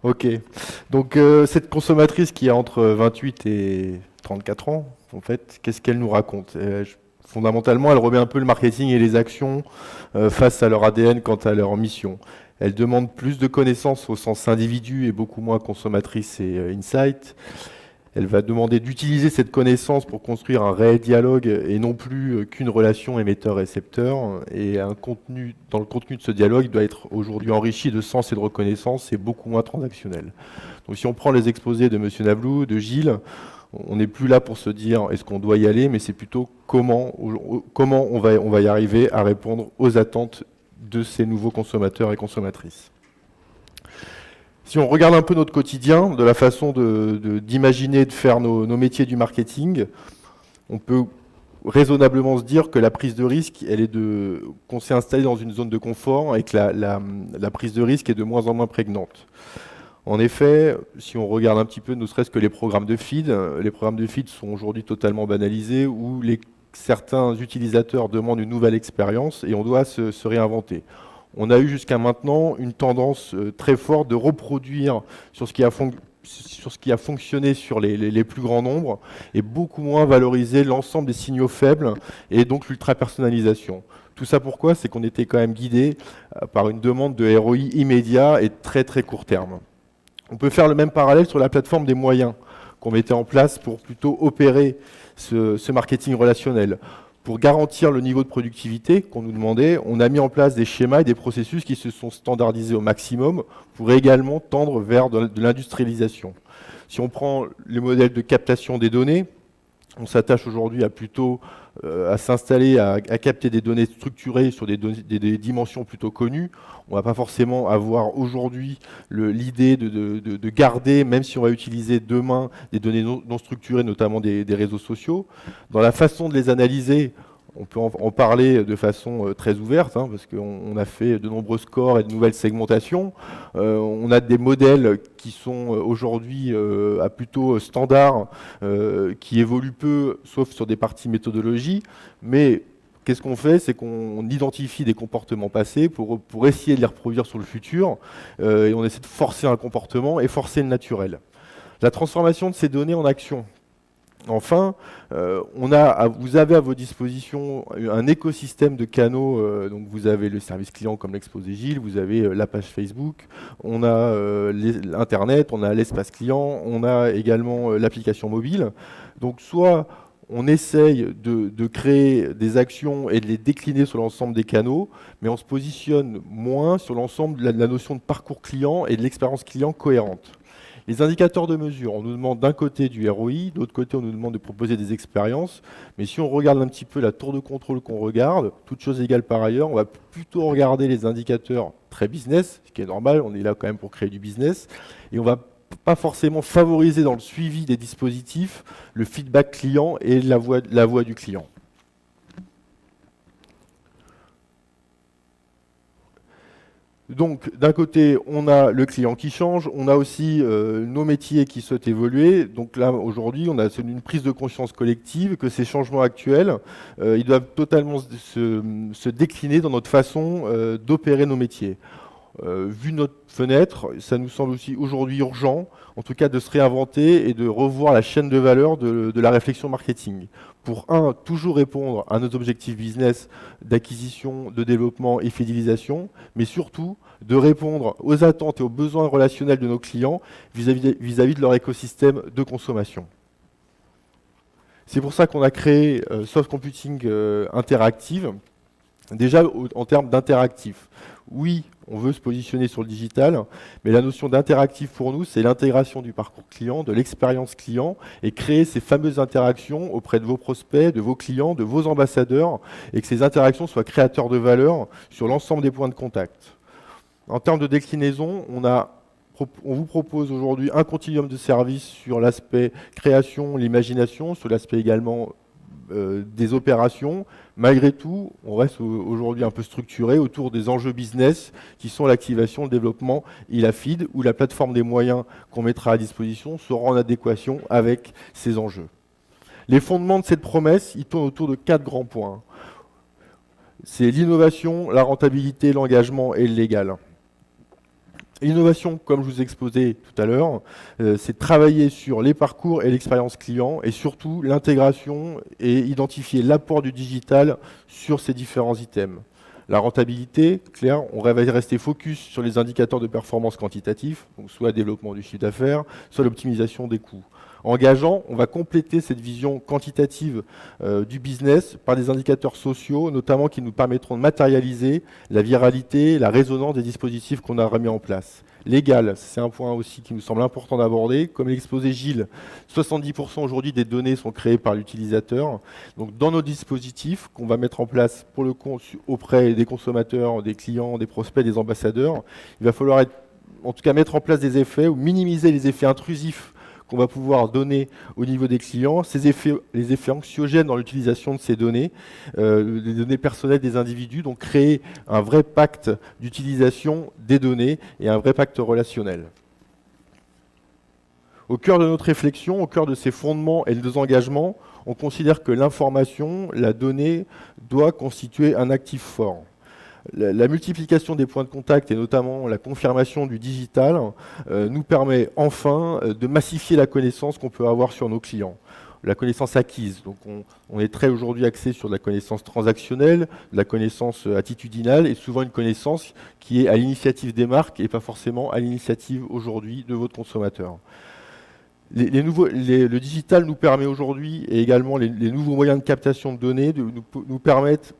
Ok. Donc cette consommatrice qui a entre 28 et 34 ans, en fait, qu'est-ce qu'elle nous raconte? Fondamentalement, elle remet un peu le marketing et les actions face à leur ADN quant à leur mission. Elle demande plus de connaissances au sens individu et beaucoup moins consommatrice et insight. Elle va demander d'utiliser cette connaissance pour construire un réel dialogue et non plus qu'une relation émetteur-récepteur. Et dans le contenu de ce dialogue, il doit être aujourd'hui enrichi de sens et de reconnaissance et beaucoup moins transactionnel. Donc si on prend les exposés de M. Nablou, de Gilles, on n'est plus là pour se dire est-ce qu'on doit y aller, mais c'est plutôt comment on va y arriver à répondre aux attentes de ces nouveaux consommateurs et consommatrices. Si on regarde un peu notre quotidien, de la façon d'imaginer, de faire nos métiers du marketing, on peut raisonnablement se dire que la prise de risque, qu'on s'est installé dans une zone de confort et que la prise de risque est de moins en moins prégnante. En effet, si on regarde un petit peu, ne serait-ce que les programmes de feed sont aujourd'hui totalement banalisés où certains utilisateurs demandent une nouvelle expérience et on doit se réinventer. On a eu jusqu'à maintenant une tendance très forte de reproduire sur ce qui a fonctionné sur les plus grands nombres et beaucoup moins valoriser l'ensemble des signaux faibles et donc l'ultra-personnalisation. Tout ça pourquoi? C'est qu'on était quand même guidé par une demande de ROI immédiat et très très court terme. On peut faire le même parallèle sur la plateforme des moyens qu'on mettait en place pour plutôt opérer ce marketing relationnel. Pour garantir le niveau de productivité qu'on nous demandait, on a mis en place des schémas et des processus qui se sont standardisés au maximum pour également tendre vers de l'industrialisation. Si on prend les modèles de captation des données, on s'attache aujourd'hui à s'installer, à capter des données structurées sur des dimensions plutôt connues. On ne va pas forcément avoir aujourd'hui l'idée de garder, même si on va utiliser demain des données non structurées, notamment des réseaux sociaux. Dans la façon de les analyser, on peut en parler de façon très ouverte, parce qu'on a fait de nombreux scores et de nouvelles segmentations. On a des modèles qui sont aujourd'hui à plutôt standard, qui évoluent peu, sauf sur des parties méthodologie. Mais qu'est-ce qu'on fait? C'est qu'on identifie des comportements passés pour essayer de les reproduire sur le futur. Et on essaie de forcer un comportement et forcer le naturel. La transformation de ces données en action. Enfin, vous avez à vos dispositions un écosystème de canaux. Donc vous avez le service client comme l'exposé Gilles, vous avez la page Facebook, on a Internet, on a l'espace client, on a également l'application mobile. Donc soit on essaye de créer des actions et de les décliner sur l'ensemble des canaux, mais on se positionne moins sur l'ensemble de la notion de parcours client et de l'expérience client cohérente. Les indicateurs de mesure, on nous demande d'un côté du ROI, de l'autre côté on nous demande de proposer des expériences, mais si on regarde un petit peu la tour de contrôle qu'on regarde, toutes choses égales par ailleurs, on va plutôt regarder les indicateurs très business, ce qui est normal, on est là quand même pour créer du business, et on va pas forcément favoriser dans le suivi des dispositifs le feedback client et la voix du client. Donc, d'un côté, on a le client qui change, on a aussi nos métiers qui souhaitent évoluer. Donc là, aujourd'hui, on a une prise de conscience collective que ces changements actuels, ils doivent totalement se décliner dans notre façon d'opérer nos métiers. Vu notre fenêtre, ça nous semble aussi aujourd'hui urgent, en tout cas de se réinventer et de revoir la chaîne de valeur de la réflexion marketing. Pour toujours répondre à nos objectifs business d'acquisition, de développement et fidélisation, mais surtout de répondre aux attentes et aux besoins relationnels de nos clients vis-à-vis de leur écosystème de consommation. C'est pour ça qu'on a créé Soft Computing Interactive. Déjà, en termes d'interactif, oui, on veut se positionner sur le digital, mais la notion d'interactif pour nous, c'est l'intégration du parcours client, de l'expérience client, et créer ces fameuses interactions auprès de vos prospects, de vos clients, de vos ambassadeurs, et que ces interactions soient créateurs de valeur sur l'ensemble des points de contact. En termes de déclinaison, on vous propose aujourd'hui un continuum de services sur l'aspect création, l'imagination, sur l'aspect également des opérations. Malgré tout, on reste aujourd'hui un peu structuré autour des enjeux business qui sont l'activation, le développement et la feed, où la plateforme des moyens qu'on mettra à disposition sera en adéquation avec ces enjeux. Les fondements de cette promesse, ils tournent autour de 4 grands points. C'est l'innovation, la rentabilité, l'engagement et le légal. L'innovation, comme je vous ai exposé tout à l'heure, c'est de travailler sur les parcours et l'expérience client et surtout l'intégration et identifier l'apport du digital sur ces différents items. La rentabilité, clair, on va rester focus sur les indicateurs de performance quantitatifs, donc soit développement du chiffre d'affaires, soit l'optimisation des coûts. Engageant, on va compléter cette vision quantitative du business par des indicateurs sociaux, notamment qui nous permettront de matérialiser la viralité, la résonance des dispositifs qu'on a remis en place. Légal, c'est un point aussi qui nous semble important d'aborder. Comme l'exposait Gilles, 70% aujourd'hui des données sont créées par l'utilisateur. Donc dans nos dispositifs qu'on va mettre en place pour le compte auprès des consommateurs, des clients, des prospects, des ambassadeurs, il va falloir en tout cas mettre en place des effets ou minimiser les effets intrusifs qu'on va pouvoir donner au niveau des clients, les effets anxiogènes dans l'utilisation de ces données, les données personnelles des individus, donc créer un vrai pacte d'utilisation des données et un vrai pacte relationnel. Au cœur de notre réflexion, au cœur de ces fondements et de nos engagements, on considère que l'information, la donnée, doit constituer un actif fort. La multiplication des points de contact et notamment la confirmation du digital nous permet enfin de massifier la connaissance qu'on peut avoir sur nos clients. La connaissance acquise, donc on est très aujourd'hui axé sur de la connaissance transactionnelle, de la connaissance attitudinale et souvent une connaissance qui est à l'initiative des marques et pas forcément à l'initiative aujourd'hui de votre consommateur. Le digital nous permet aujourd'hui et également les nouveaux moyens de captation de données nous permettent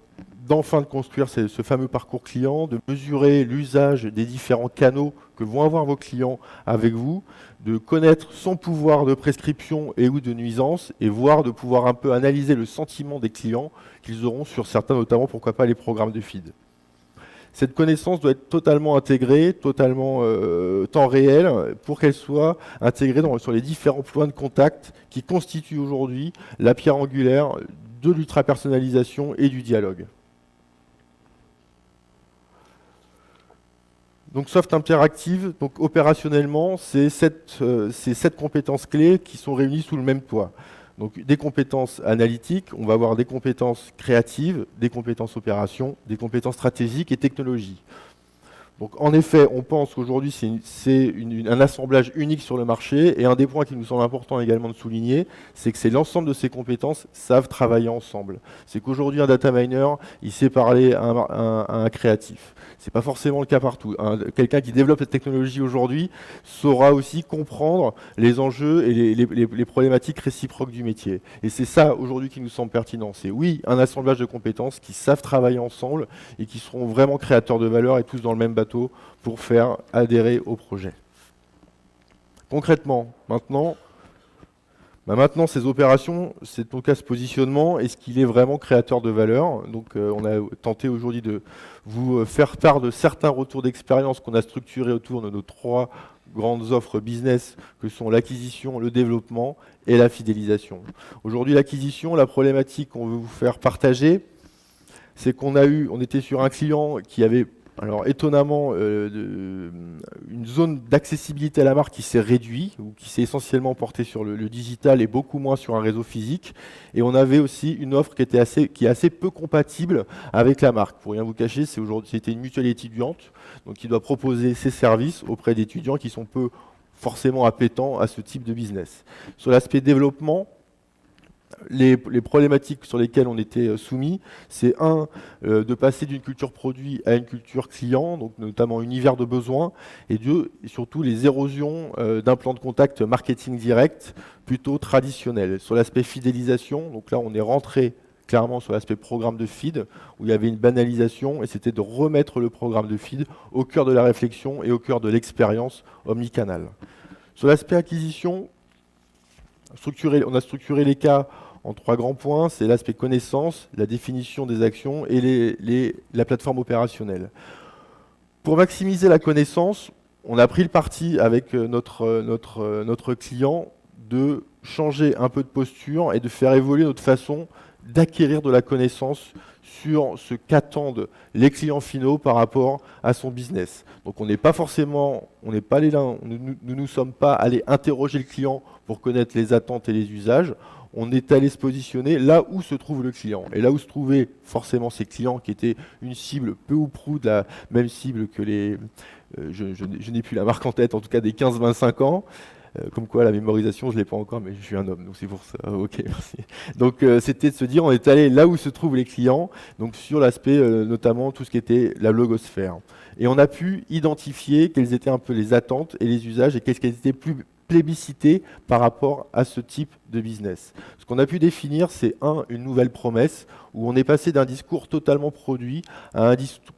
d'enfin de construire ce fameux parcours client, de mesurer l'usage des différents canaux que vont avoir vos clients avec vous, de connaître son pouvoir de prescription et ou de nuisance, et voire de pouvoir un peu analyser le sentiment des clients qu'ils auront sur certains, notamment pourquoi pas les programmes de feed. Cette connaissance doit être totalement intégrée, totalement temps réel, pour qu'elle soit intégrée sur les différents points de contact qui constituent aujourd'hui la pierre angulaire de l'ultra-personnalisation et du dialogue. Donc Soft Interactive, donc opérationnellement, c'est 7 compétences clés qui sont réunies sous le même toit. Donc des compétences analytiques, on va avoir des compétences créatives, des compétences opérations, des compétences stratégiques et technologies. Donc en effet, on pense qu'aujourd'hui c'est un assemblage unique sur le marché et un des points qui nous semble important également de souligner, c'est que c'est l'ensemble de ces compétences savent travailler ensemble. C'est qu'aujourd'hui un data miner, il sait parler à un créatif. C'est pas forcément le cas partout. Quelqu'un qui développe cette technologie aujourd'hui saura aussi comprendre les enjeux et les problématiques réciproques du métier. Et c'est ça aujourd'hui qui nous semble pertinent. C'est oui, un assemblage de compétences qui savent travailler ensemble et qui seront vraiment créateurs de valeur et tous dans le même bateau pour faire adhérer au projet. Concrètement, maintenant ces opérations, c'est donc à ce positionnement, est-ce qu'il est vraiment créateur de valeur? Donc on a tenté aujourd'hui de vous faire part de certains retours d'expérience qu'on a structurés autour de nos 3 grandes offres business que sont l'acquisition, le développement et la fidélisation. Aujourd'hui, l'acquisition, la problématique qu'on veut vous faire partager, c'est on était sur un client qui avait alors étonnamment, une zone d'accessibilité à la marque qui s'est réduite, ou qui s'est essentiellement portée sur le digital et beaucoup moins sur un réseau physique. Et on avait aussi une offre qui est assez peu compatible avec la marque. Pour rien vous cacher, c'était une mutuelle étudiante, donc qui doit proposer ses services auprès d'étudiants qui sont peu forcément appétents à ce type de business. Sur l'aspect développement, les problématiques sur lesquelles on était soumis, c'est de passer d'une culture produit à une culture client, donc notamment univers de besoins, et surtout les érosions d'un plan de contact marketing direct plutôt traditionnel. Sur l'aspect fidélisation, donc là on est rentré clairement sur l'aspect programme de feed, où il y avait une banalisation, et c'était de remettre le programme de feed au cœur de la réflexion et au cœur de l'expérience omnicanal. Sur l'aspect acquisition, on a structuré les cas en 3 grands points, c'est l'aspect connaissance, la définition des actions et la plateforme opérationnelle. Pour maximiser la connaissance, on a pris le parti avec notre client de changer un peu de posture et de faire évoluer notre façon d'acquérir de la connaissance sur ce qu'attendent les clients finaux par rapport à son business. Donc on n'est pas forcément, nous ne sommes pas allés interroger le client pour connaître les attentes et les usages. on est allé se positionner là où se trouve le client. Et là où se trouvaient forcément ces clients qui étaient une cible peu ou prou de la même cible que les... je n'ai plus la marque en tête, en tout cas des 15-25 ans. Comme quoi la mémorisation, je ne l'ai pas encore, mais je suis un homme, donc c'est pour ça. Ok, merci. Donc c'était de se dire, on est allé là où se trouvent les clients, donc sur l'aspect notamment tout ce qui était la logosphère. Et on a pu identifier quelles étaient un peu les attentes et les usages et qu'est-ce qui était plus plébiscité par rapport à ce type de business. Ce qu'on a pu définir, c'est une nouvelle promesse où on est passé d'un discours totalement produit à un discours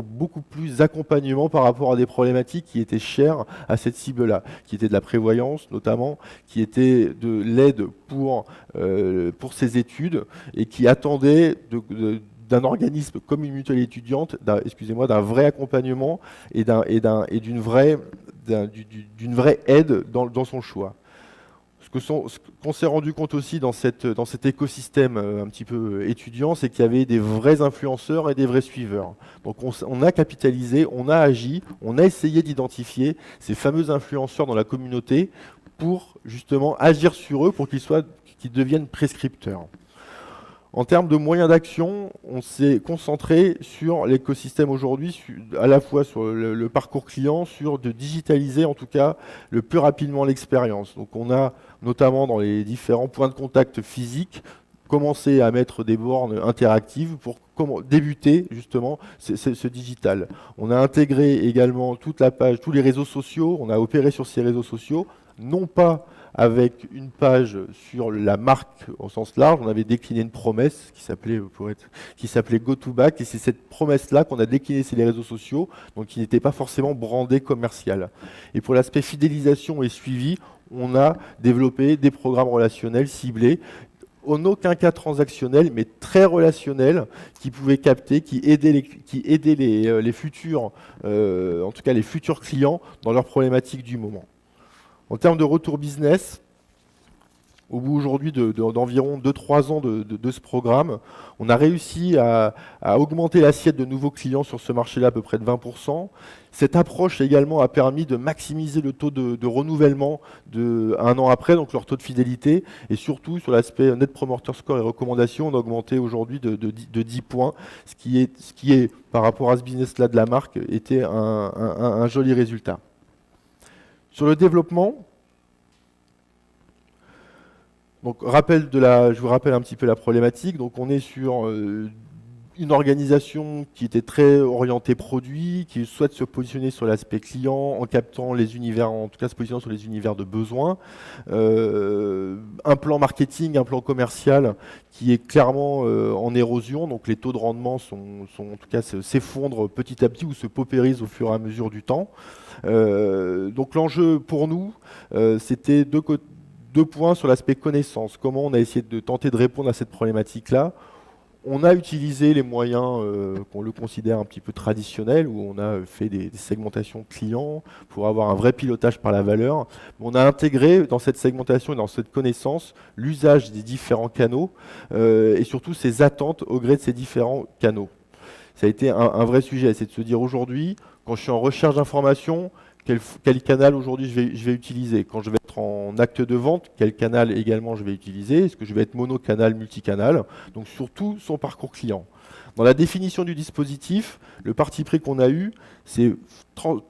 beaucoup plus accompagnement par rapport à des problématiques qui étaient chères à cette cible-là, qui étaient de la prévoyance notamment, qui étaient de l'aide pour ses études et qui attendaient d'un organisme comme une mutuelle étudiante, d'un vrai accompagnement et d'une vraie aide dans son choix. Ce qu'on s'est rendu compte aussi dans cet écosystème un petit peu étudiant, c'est qu'il y avait des vrais influenceurs et des vrais suiveurs. Donc on a capitalisé, on a agi, on a essayé d'identifier ces fameux influenceurs dans la communauté pour justement agir sur eux pour qu'ils deviennent prescripteurs. En termes de moyens d'action, on s'est concentré sur l'écosystème aujourd'hui, à la fois sur le parcours client, sur de digitaliser en tout cas le plus rapidement l'expérience. Donc on a notamment dans les différents points de contact physiques commencé à mettre des bornes interactives pour débuter justement ce digital. On a intégré également toute la page, tous les réseaux sociaux, on a opéré sur ces réseaux sociaux, non pas avec une page sur la marque au sens large, on avait décliné une promesse qui s'appelait Go to Back, et c'est cette promesse-là qu'on a déclinée sur les réseaux sociaux, donc qui n'était pas forcément brandée commerciale. Et pour l'aspect fidélisation et suivi, on a développé des programmes relationnels ciblés, en aucun cas transactionnels, mais très relationnels, qui pouvaient capter, qui aidaient les futurs, en tout cas les futurs clients, dans leurs problématiques du moment. En termes de retour business, au bout aujourd'hui d'environ 2-3 ans de ce programme, on a réussi à augmenter l'assiette de nouveaux clients sur ce marché-là à peu près de 20%. Cette approche également a permis de maximiser le taux de renouvellement un an après, donc leur taux de fidélité, et surtout sur l'aspect Net Promoter Score et recommandations, on a augmenté aujourd'hui de 10 points, ce qui est, par rapport à ce business-là de la marque, était un joli résultat. Sur le développement, donc je vous rappelle un petit peu la problématique. Donc on est sur une organisation qui était très orientée produit, qui souhaite se positionner sur l'aspect client en captant les univers, en tout cas se positionnant sur les univers de besoins. Un plan marketing, un plan commercial qui est clairement en érosion, donc les taux de rendement en tout cas s'effondrent petit à petit ou se paupérisent au fur et à mesure du temps. Donc l'enjeu pour nous, c'était deux points sur l'aspect connaissance. Comment on a essayé de tenter de répondre à cette problématique-là. On a utilisé les moyens qu'on le considère un petit peu traditionnels, où on a fait des segmentations clients pour avoir un vrai pilotage par la valeur. On a intégré dans cette segmentation et dans cette connaissance l'usage des différents canaux et surtout ses attentes au gré de ces différents canaux. Ça a été un vrai sujet, c'est de se dire aujourd'hui, quand je suis en recherche d'informations, quel canal aujourd'hui je vais utiliser. Quand je vais être en acte de vente, quel canal également je vais utiliser. Est-ce que je vais être monocanal, multicanal. Donc surtout son parcours client. Dans la définition du dispositif, le parti pris qu'on a eu, c'est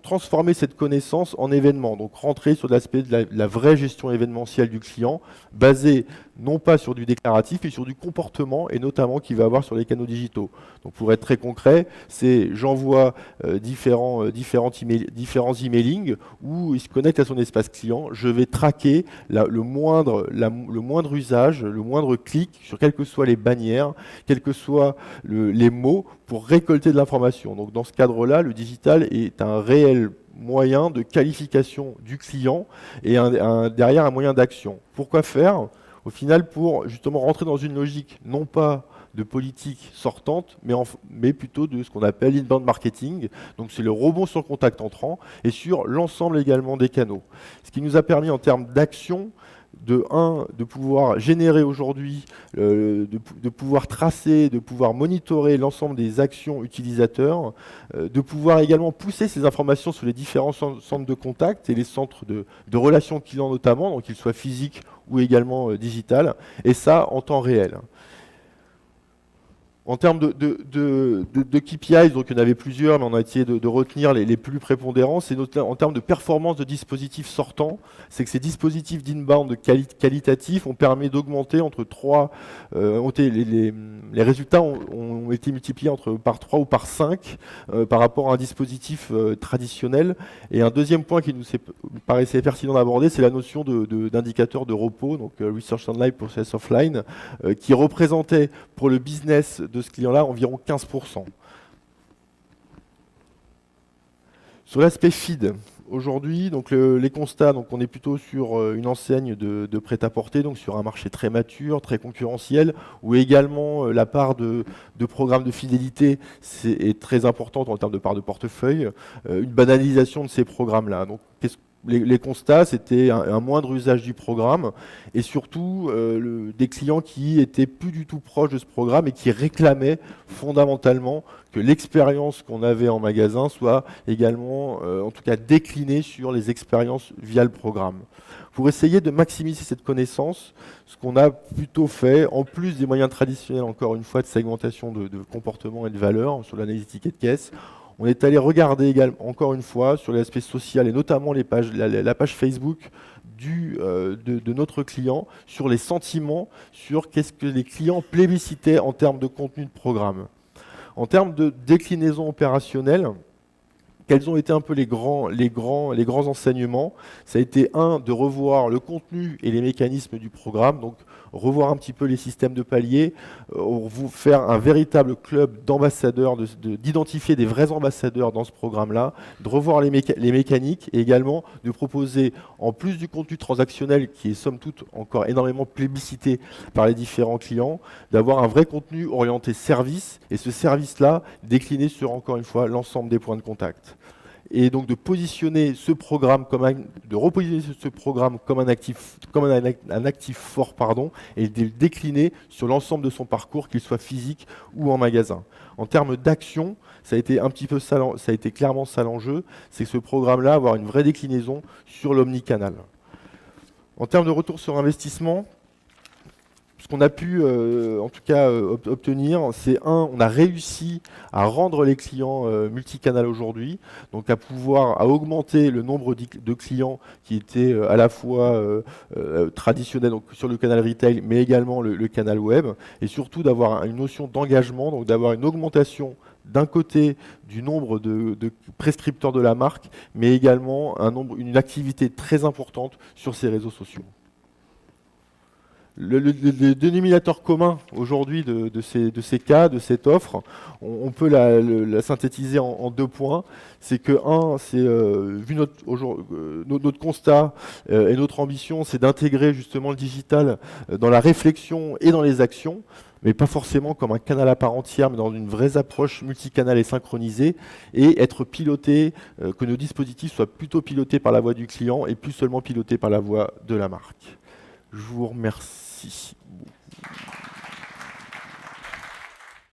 transformer cette connaissance en événement. Donc rentrer sur l'aspect de la vraie gestion événementielle du client, basée non pas sur du déclaratif, mais sur du comportement, et notamment qu'il va avoir sur les canaux digitaux. Donc pour être très concret, c'est j'envoie différents emailing où il se connecte à son espace client, je vais traquer le moindre usage, le moindre clic sur quelles que soient les bannières, quels que soient les mots pour récolter de l'information. Donc dans ce cadre-là, le digital est un réel moyen de qualification du client et derrière un moyen d'action. Pourquoi faire ? Au final, pour justement rentrer dans une logique non pas de politique sortante, mais plutôt de ce qu'on appelle l'inbound marketing. Donc c'est le rebond sur le contact entrant et sur l'ensemble également des canaux. Ce qui nous a permis en termes d'action de pouvoir générer aujourd'hui, de pouvoir tracer, de pouvoir monitorer l'ensemble des actions utilisateurs, de pouvoir également pousser ces informations sur les différents centres de contact et les centres de relations clients notamment, donc qu'ils soient physiques ou également digital, et ça en temps réel. En termes de KPIs, donc il y en avait plusieurs, mais on a essayé de retenir les plus prépondérants. C'est en termes de performance de dispositifs sortants, c'est que ces dispositifs d'inbound qualitatifs ont permis d'augmenter entre 3, les résultats ont été multipliés par 3 ou par 5 par rapport à un dispositif traditionnel. Et un deuxième point qui nous paraissait pertinent d'aborder, c'est la notion d'indicateur de repos, donc Research Online Process Offline, qui représentait pour le business de ce client-là environ 15%. Sur l'aspect feed, aujourd'hui, donc les constats, donc on est plutôt sur une enseigne de prêt-à-porter, donc sur un marché très mature, très concurrentiel, où également la part de programmes de fidélité est très importante en termes de part de portefeuille, une banalisation de ces programmes-là. Donc, les constats, c'était un moindre usage du programme et surtout des clients qui étaient plus du tout proches de ce programme et qui réclamaient fondamentalement que l'expérience qu'on avait en magasin soit également, en tout cas, déclinée sur les expériences via le programme. Pour essayer de maximiser cette connaissance, ce qu'on a plutôt fait, en plus des moyens traditionnels, encore une fois, de segmentation de comportement et de valeur sur l'analyse ticket de caisse, on est allé regarder également, encore une fois, sur l'aspect social et notamment la page Facebook de notre client, sur les sentiments, sur qu'est-ce que les clients plébiscitaient en termes de contenu de programme. En termes de déclinaison opérationnelle, quels ont été un peu les grands enseignements? Ça a été de revoir le contenu et les mécanismes du programme, donc revoir un petit peu les systèmes de paliers, vous faire un véritable club d'ambassadeurs, d'identifier des vrais ambassadeurs dans ce programme-là, de revoir les mécaniques et également de proposer, en plus du contenu transactionnel qui est somme toute encore énormément plébiscité par les différents clients, d'avoir un vrai contenu orienté service et ce service-là décliné sur, encore une fois, l'ensemble des points de contact. Et donc de positionner ce programme repositionner ce programme comme un actif fort, et de le décliner sur l'ensemble de son parcours, qu'il soit physique ou en magasin. En termes d'action, ça a été clairement ça l'enjeu, c'est que ce programme-là avoir une vraie déclinaison sur l'omnicanal. En termes de retour sur investissement, ce qu'on a pu, en tout cas, obtenir, c'est on a réussi à rendre les clients multicanal aujourd'hui, donc à augmenter le nombre de clients qui étaient à la fois traditionnels, donc sur le canal retail, mais également le canal web, et surtout d'avoir une notion d'engagement, donc d'avoir une augmentation d'un côté du nombre de prescripteurs de la marque, mais également une activité très importante sur ces réseaux sociaux. Le dénominateur commun aujourd'hui de ces cas, de cette offre, on peut la synthétiser en 2 points. C'est que, vu notre constat et notre ambition, c'est d'intégrer justement le digital dans la réflexion et dans les actions, mais pas forcément comme un canal à part entière, mais dans une vraie approche multicanal et synchronisée, et être piloté, que nos dispositifs soient plutôt pilotés par la voix du client et plus seulement pilotés par la voix de la marque. Je vous remercie beaucoup.